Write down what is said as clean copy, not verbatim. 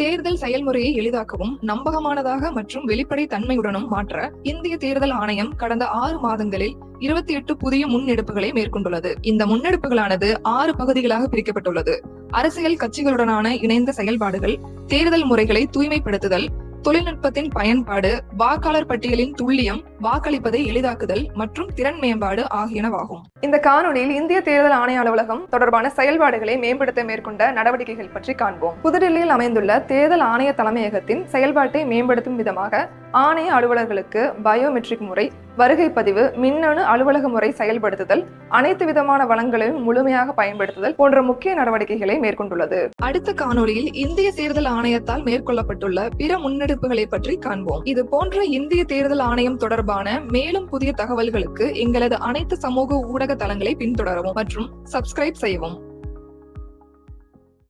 தேர்தல் செயல்முறையை எளிதாக்கவும் நம்பகமானதாக மற்றும் வெளிப்படை தன்மையுடனும் மாற்ற இந்திய தேர்தல் ஆணையம் கடந்த 6 மாதங்களில் 28 புதிய முன்னெடுப்புகளை மேற்கொண்டுள்ளது. இந்த முன்னெடுப்புகளானது 6 பகுதிகளாக பிரிக்கப்பட்டுள்ளது. அரசியல் கட்சிகளுடனான இணைந்த செயல்பாடுகள், தேர்தல் முறைகளை தூய்மைப்படுத்துதல், தொழில்நுட்பத்தின் பயன்பாடு, வாக்காளர் பட்டியலின் துல்லியம், வாக்களிப்பதை எளிதாக்குதல் மற்றும் திறன் மேம்பாடு ஆகியனவாகும். இந்த காணொலியில் இந்திய தேர்தல் ஆணைய அலுவலகம் தொடர்பான செயல்பாடுகளை மேம்படுத்த மேற்கொண்ட நடவடிக்கைகள் பற்றி காண்போம். புதுடில்லியில் அமைந்துள்ள தேர்தல் ஆணைய தலைமையகத்தின் செயல்பாட்டை மேம்படுத்தும் விதமாக ஆணைய அலுவலர்களுக்கு பயோமெட்ரிக் முறை, வருகை பதிவு, மின்னணு அலுவலக முறை செயல்படுத்துதல், அனைத்து விதமான வளங்களையும் முழுமையாக பயன்படுத்துதல் போன்ற முக்கிய நடவடிக்கைகளை மேற்கொண்டுள்ளது. அடுத்த காணொலியில் இந்திய தேர்தல் ஆணையத்தால் மேற்கொள்ளப்பட்டுள்ள பிற முன்னெடுப்புகளை பற்றி காண்போம். இது போன்ற இந்திய தேர்தல் ஆணையம் தொடர்பான மேலும் புதிய தகவல்களுக்கு எங்களது அனைத்து சமூக ஊடக தளங்களை பின்தொடரவும் மற்றும் சப்ஸ்கிரைப் செய்யவும்.